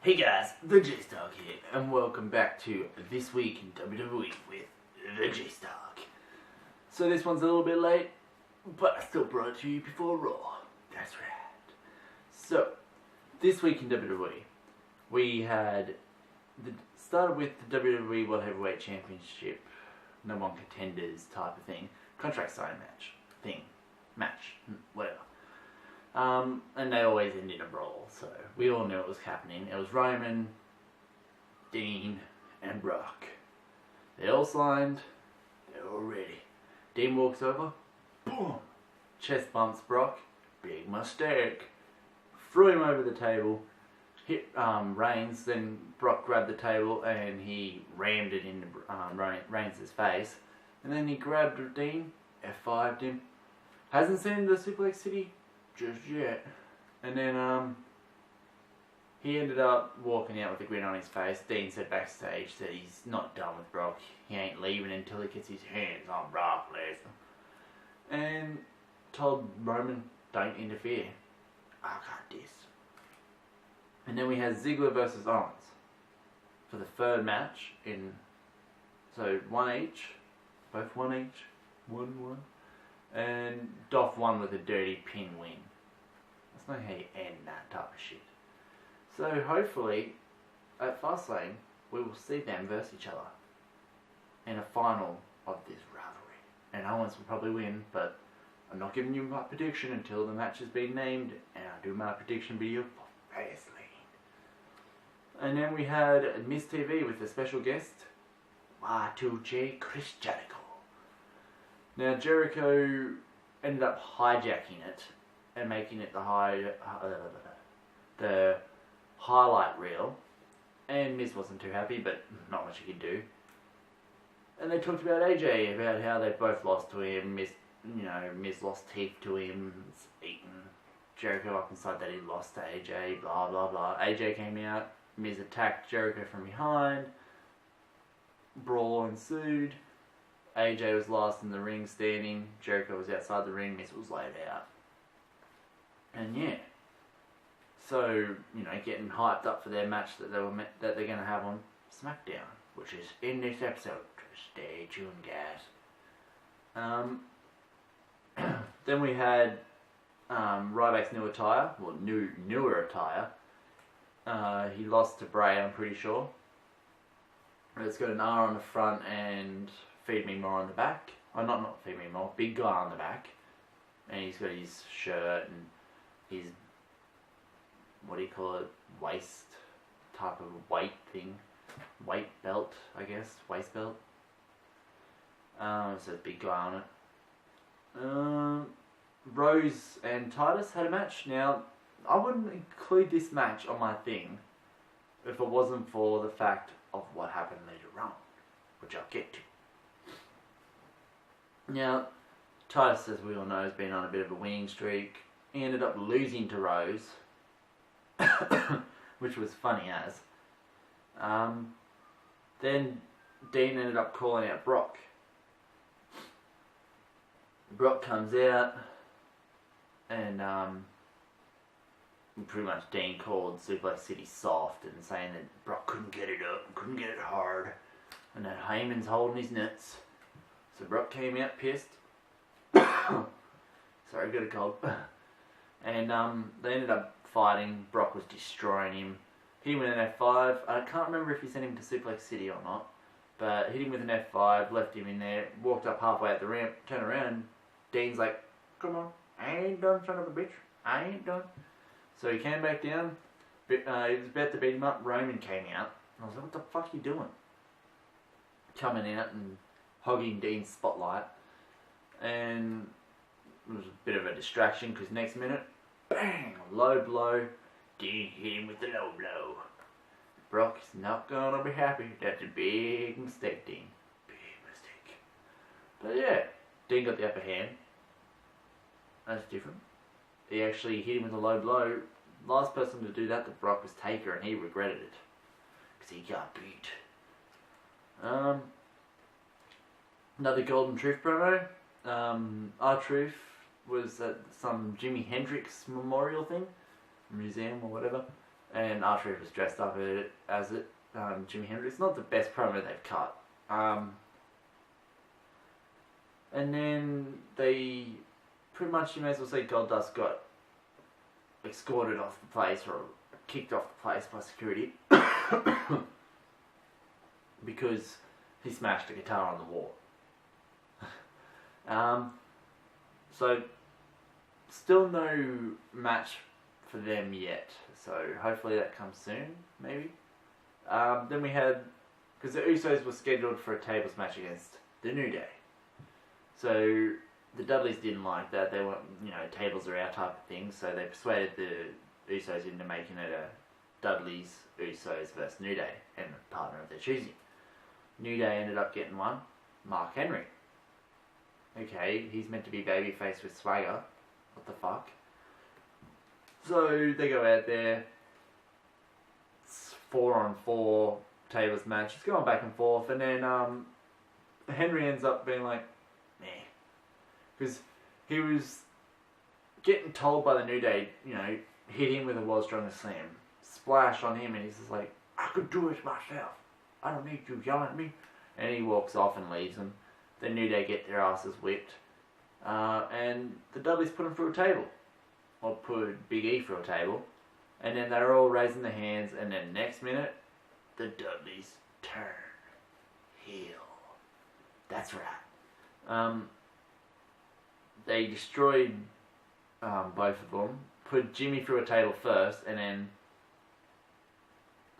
Hey guys, TheJaseDawg here, and welcome back to This Week in WWE with TheJaseDawg. So this one's a little bit late, but I still brought it to you before Raw. That's right. So, this week in WWE, we had started with the WWE World Heavyweight Championship, No One Contenders type of thing, contract signing match, whatever. And they always end in a brawl, so we all knew it was happening. It was Roman, Dean, and Brock. They all signed, they're all ready. Dean walks over, boom, chest bumps Brock, big mistake, threw him over the table, hit Reigns, then Brock grabbed the table and he rammed it into Reigns' face, and then he grabbed Dean, F5'd him, hasn't seen the Suplex City just yet. And then he ended up walking out with a grin on his face. Dean said backstage that he's not done with Brock. He ain't leaving until he gets his hands on Brock Lesnar. And told Roman, don't interfere. I got this. And then we had Ziggler versus Owens for the third match in, so one each, both one each, 1-1. And Dolph won with a dirty pin win. That's not how you end that type of shit. So hopefully, at Fastlane, we will see them versus each other in a final of this rivalry. And Owens will probably win, but I'm not giving you my prediction until the match has been named, and I'll do my prediction video for Fastlane. And then we had Miss TV with a special guest, Y2J Chris Jericho. Now Jericho ended up hijacking it and making it the highlight reel, and Miz wasn't too happy, but not much he could do. And they talked about AJ, about how they both lost to him. Miz lost teeth to him, eating Jericho up inside that he lost to AJ. Blah blah blah. AJ came out. Miz attacked Jericho from behind. Brawl ensued. AJ was last in the ring standing, Jericho was outside the ring, Miz was laid out. And yeah, so, getting hyped up for their match that they're going to have on SmackDown, which is in this episode. Stay tuned, guys. Then we had Ryback's new attire, well, newer attire. He lost to Bray, I'm pretty sure. It's got an R on the front and Feed Me More on the back. Oh, not Feed Me More, big guy on the back. And he's got his shirt and his, what do you call it, waist type of weight thing. Weight belt, I guess, waist belt. So it's a big guy on it. Rose and Titus had a match. Now, I wouldn't include this match on my thing if it wasn't for the fact of what happened later on, which I'll get to. Now, Titus, as we all know, has been on a bit of a winning streak. He ended up losing to Rose, which was funny as. Then Dean ended up calling out Brock. Brock comes out, and pretty much Dean called Suplex City soft and saying that Brock couldn't get it up, couldn't get it hard, and that Heyman's holding his nuts. So Brock came out pissed. Sorry, got a cold. And they ended up fighting. Brock was destroying him. Hit him with an F5. I can't remember if he sent him to Suplex City or not. But hit him with an F5, left him in there, walked up halfway up the ramp, turned around. Dean's like, come on, I ain't done, son of a bitch. I ain't done. So he came back down. He was about to beat him up. Roman came out. I was like, what the fuck are you doing? Coming out and hogging Dean's spotlight, and it was a bit of a distraction because next minute, bang, low blow. Dean hit him with the low blow. Brock's not gonna be happy. That's a big mistake, Dean. Big mistake. But yeah, Dean got the upper hand. That's different. He actually hit him with a low blow. Last person to do that to Brock was Taker, and he regretted it because he got beat. Another Golden Truth promo. R-Truth was at some Jimi Hendrix memorial thing, museum or whatever, and R-Truth was dressed up as it. Jimi Hendrix. Not the best promo they've cut. And then they pretty much, you may as well say, Goldust got escorted off the place or kicked off the place by security because he smashed a guitar on the wall. So still no match for them yet. So hopefully that comes soon, maybe. Then we had, because the Usos were scheduled for a tables match against the New Day. So the Dudleys didn't like that. They weren't, tables are our type of thing. So they persuaded the Usos into making it a Dudleys, Usos versus New Day and a partner of their choosing. New Day ended up getting one, Mark Henry. Okay, he's meant to be babyface with swagger. What the fuck? So they go out there. It's 4-on-4 tables match. It's going back and forth, and then Henry ends up being like, meh, because he was getting told by the New Day, hit him with a World's Strongest Slam, splash on him, and he's just like, I could do it myself. I don't need you yelling at me. And he walks off and leaves them. The New Day get their asses whipped. And the Dudleys put him through a table. Or put Big E through a table. And then they're all raising their hands. And then next minute, the Dudleys turn heel. That's right. They destroyed both of them. Put Jimmy through a table first. And then...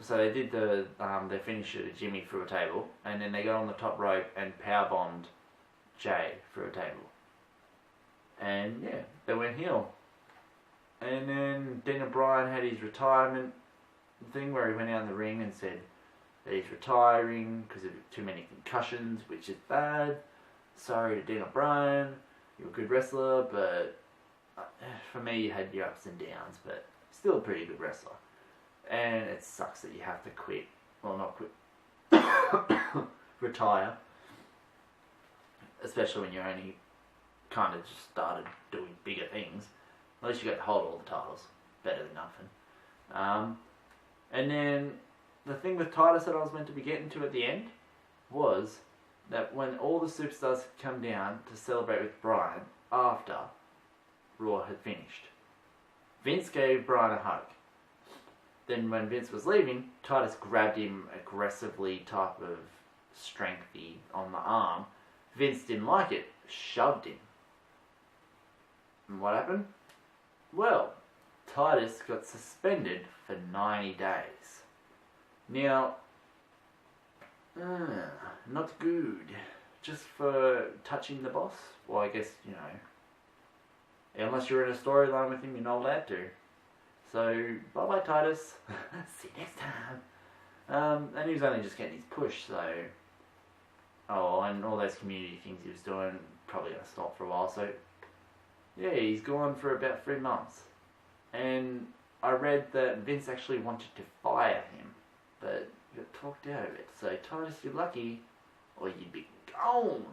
So they did their finisher to Jimmy through a table, and then they got on the top rope and powerbombed Jay through a table. And yeah, they went heel. And then Daniel Bryan had his retirement thing where he went out in the ring and said that he's retiring because of too many concussions, which is bad. Sorry to Daniel Bryan, you're a good wrestler, but for me you had your ups and downs, but still a pretty good wrestler. And it sucks that you have to quit. Well, not quit. Retire. Especially when you're only kind of just started doing bigger things. At least you got to hold all the titles. Better than nothing. And then the thing with Titus that I was meant to be getting to at the end was that when all the superstars had come down to celebrate with Bryan after Raw had finished, Vince gave Bryan a hug. Then when Vince was leaving, Titus grabbed him aggressively, type of strengthy on the arm. Vince didn't like it, shoved him. And what happened? Well, Titus got suspended for 90 days. Now, not good. Just for touching the boss? Well, I guess, unless you're in a storyline with him, you're not allowed to. So, bye-bye Titus. See you next time. And he was only just getting his push, so... Oh, and all those community things he was doing, probably going to stop for a while, so... Yeah, he's gone for about 3 months. And I read that Vince actually wanted to fire him, but he got talked out of it. So, Titus, you're lucky, or you'd be gone.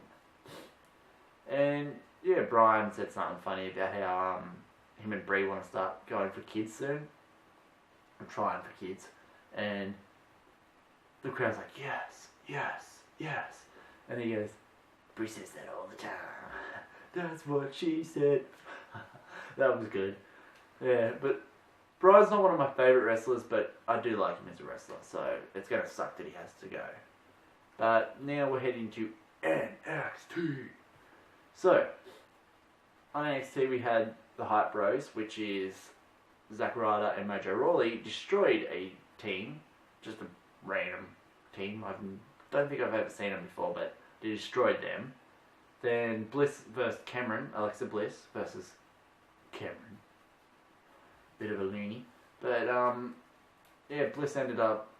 And, yeah, Bryan said something funny about how, him and Brie want to start going for kids soon. I'm trying for kids. And the crowd's like, yes, yes, yes. And he goes, Brie says that all the time. That's what she said. That was good. Yeah, but Bryan's not one of my favourite wrestlers, but I do like him as a wrestler, so it's going to suck that he has to go. But now we're heading to NXT. So, on NXT we had the Hype Bros, which is Zack Ryder and Mojo Rawley, destroyed a team, just a random team. I don't think I've ever seen them before, but they destroyed them. Then Bliss versus Cameron, Alexa Bliss versus Cameron. Bit of a loony. But, yeah, Bliss ended up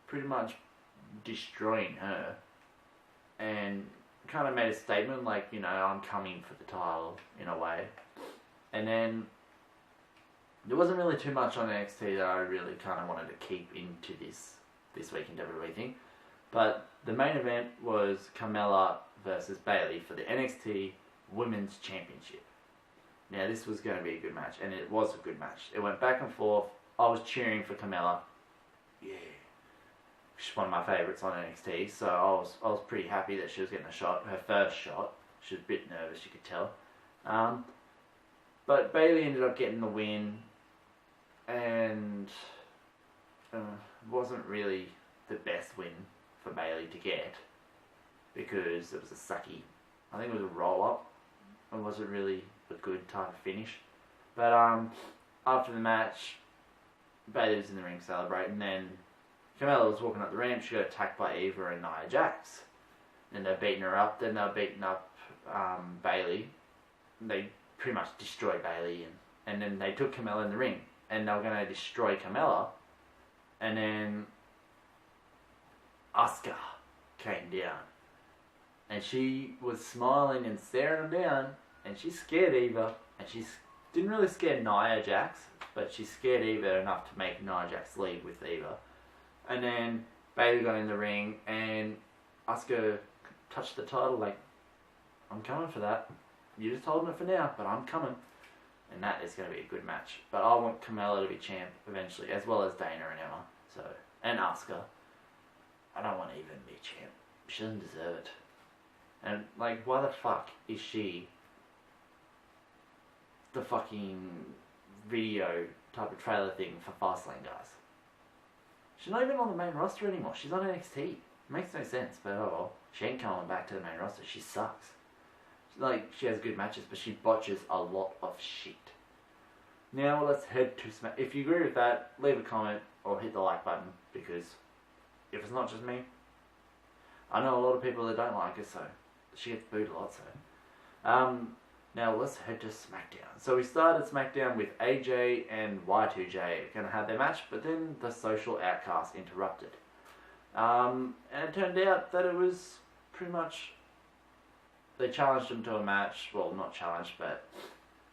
pretty much destroying her. And kind of made a statement like, I'm coming for the title, in a way. And then there wasn't really too much on NXT that I really kind of wanted to keep into this week in WWE thing. But the main event was Carmella versus Bayley for the NXT Women's Championship. Now this was going to be a good match, and it was a good match. It went back and forth. I was cheering for Carmella. Yeah. She's one of my favourites on NXT, so I was pretty happy that she was getting a shot, her first shot. She was a bit nervous, you could tell. But Bayley ended up getting the win, and wasn't really the best win for Bayley to get, because it was a sucky, I think it was a roll-up. It wasn't really a good type of finish. But after the match, Bayley was in the ring celebrating, and then Carmella was walking up the ramp. She got attacked by Eva and Nia Jax. Then they're beating her up. Then they're beating up Bayley. They pretty much destroyed Bayley, and then they took Carmella in the ring, and they were going to destroy Carmella. And then Asuka came down, and she was smiling and staring them down, and she scared Eva, and she didn't really scare Nia Jax, but she scared Eva enough to make Nia Jax leave with Eva. And then Bayley got in the ring, and Asuka touched the title like, I'm coming for that. You're just holding it for now, but I'm coming. And that is going to be a good match. But I want Carmella to be champ eventually, as well as Dana and Emma. So, and Asuka. I don't want Eva to be champ. She doesn't deserve it. And, like, why the fuck is she the fucking video type of trailer thing for Fastlane, guys? She's not even on the main roster anymore. She's on NXT. It makes no sense, but oh well. She ain't coming back to the main roster. She sucks. Like, she has good matches, but she botches a lot of shit. Now let's head to Smack. If you agree with that, leave a comment or hit the like button, because if it's not just me, I know a lot of people that don't like her, so she gets booed a lot, so. Now let's head to SmackDown. So we started SmackDown with AJ and Y2J going to have their match, but then the Social Outcasts interrupted. And it turned out that it was pretty much, they challenged them to a match, well, not challenged, but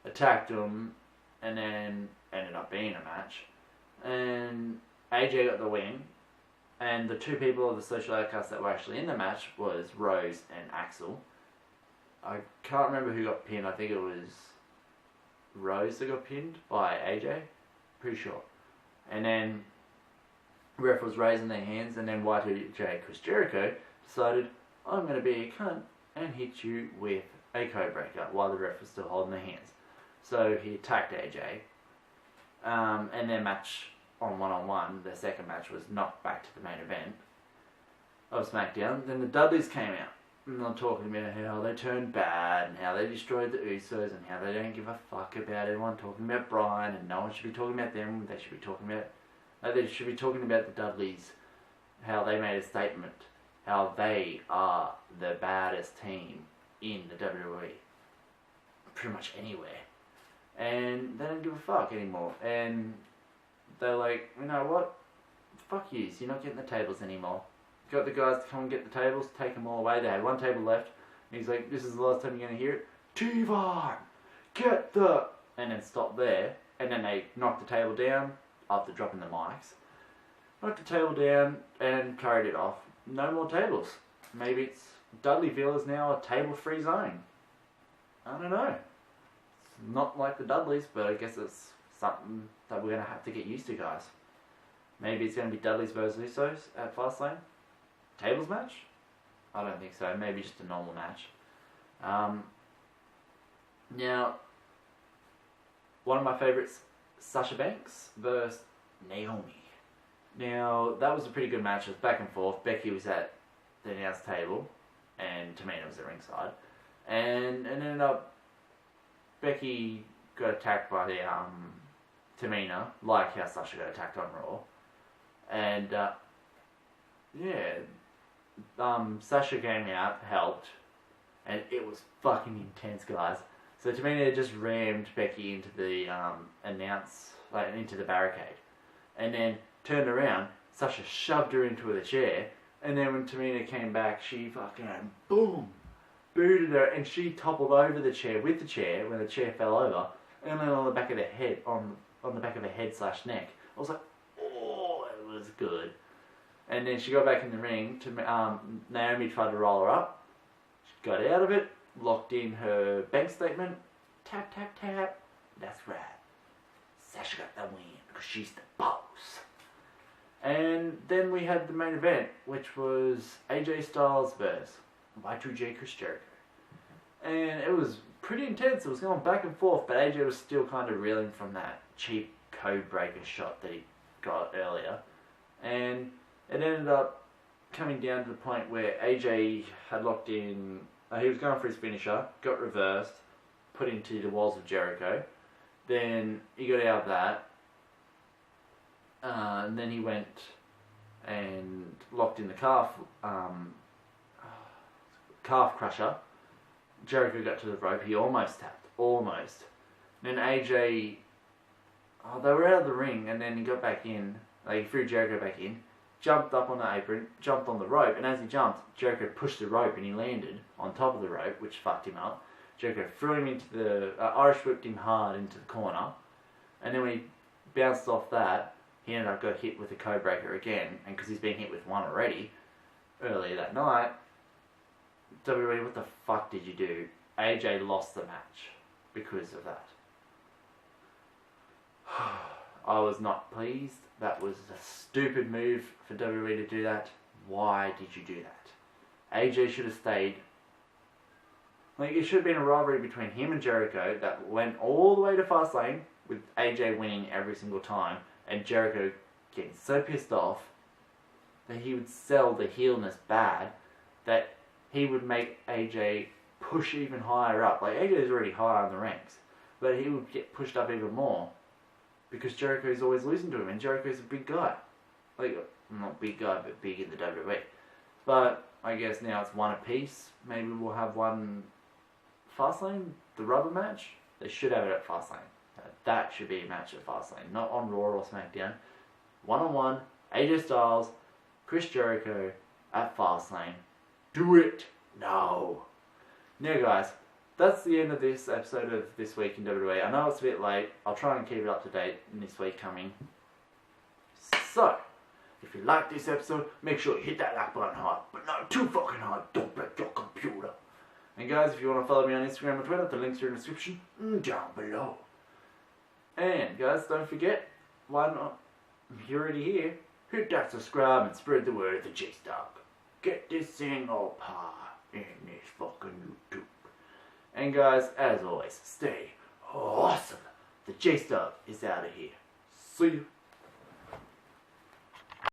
attacked them, and then ended up being a match. And AJ got the win, and the two people of the Social Outcasts that were actually in the match was Rose and Axel. I can't remember who got pinned. I think it was Rose that got pinned by AJ. Pretty sure. And then ref was raising their hands, and then Y2J Chris Jericho decided, I'm going to be a cunt and hit you with a code breaker while the ref was still holding their hands. So he attacked AJ. And their match on one-on-one, their second match, was knocked back to the main event of SmackDown. Then the Dudleys came out. And they're talking about how they turned bad, and how they destroyed the Usos, and how they don't give a fuck about everyone talking about Bryan, and no one should be talking about them. They should be talking about the Dudleys, how they made a statement, how they are the baddest team in the WWE, pretty much anywhere, and they don't give a fuck anymore. And they're like, you know what? Fuck yous. You're not getting the tables anymore. Got the guys to come and get the tables, take them all away. They had one table left. And he's like, this is the last time you're going to hear it. T-Von, get the... And then stop there. And then they knocked the table down after dropping the mics. Knocked the table down and carried it off. No more tables. Maybe it's Dudleyville is now a table-free zone. I don't know. It's not like the Dudleys, but I guess it's something that we're going to have to get used to, guys. Maybe it's going to be Dudleys versus Usos at Fastlane. Tables match? I don't think so. Maybe just a normal match. Now, one of my favourites, Sasha Banks versus Naomi. Now, that was a pretty good match. It was back and forth. Becky was at the announce table, and Tamina was at ringside. And it ended up, Becky got attacked by Tamina, like how Sasha got attacked on Raw. And, Sasha came out, helped, and it was fucking intense, guys. So Tamina just rammed Becky into the into the barricade, and then turned around. Sasha shoved her into the chair, and then when Tamina came back, she fucking boom, booted her, and she toppled over the chair with the chair when the chair fell over, and then on the back of the head, on the back of her head / neck. I was like, oh, it was good. And then she got back in the ring. Naomi tried to roll her up. She got out of it, locked in her bank statement. Tap, tap, tap. That's right. Sasha got the win. because she's the boss. And then we had the main event, which was AJ Styles versus Y2J Chris Jericho. And it was pretty intense. It was going back and forth, but AJ was still kind of reeling from that cheap code breaker shot that he got earlier. And it ended up coming down to the point where AJ had locked in, he was going for his finisher, got reversed, put into the walls of Jericho. Then he got out of that. And then he went and locked in the calf crusher. Jericho got to the rope. He almost tapped. Almost. Then AJ... they were out of the ring, and then he got back in. Like, he threw Jericho back in. Jumped up on the apron. Jumped on the rope. And as he jumped, Jericho pushed the rope, and he landed on top of the rope, which fucked him up. Jericho threw him into the... Irish whipped him hard into the corner. And then when he bounced off that, he ended up got hit with a code breaker again. And because he's been hit with one already earlier that night... WWE, what the fuck did you do? AJ lost the match because of that. I was not pleased. That was a stupid move for WWE to do that. Why did you do that? AJ should have stayed. Like, it should have been a rivalry between him and Jericho that went all the way to Fastlane, with AJ winning every single time, and Jericho getting so pissed off that he would sell the heelness bad that he would make AJ push even higher up. Like, AJ is already high on the ranks, but he would get pushed up even more because Jericho is always losing to him, and Jericho's a big guy. Like, not big guy, but big in the WWE. But I guess now it's one apiece. Maybe we'll have one Fastlane, the rubber match. They should have it at Fastlane. That should be a match at Fastlane, not on Raw or SmackDown. One-on-one, AJ Styles, Chris Jericho at Fastlane. Do it now. Now, guys, that's the end of this episode of This Week in WWE. I know it's a bit late. I'll try and keep it up to date in this week coming. So, if you like this episode, make sure you hit that like button hard, but not too fucking hard. Don't break your computer. And guys, if you want to follow me on Instagram or Twitter, the links are in the description down below. And guys, don't forget, why not, if you're already here, hit that subscribe and spread the word of the TheJaseDawg. Get this thing all par in this fucking YouTube. And guys, as always, stay awesome. The TheJaseDawg is out of here. See you.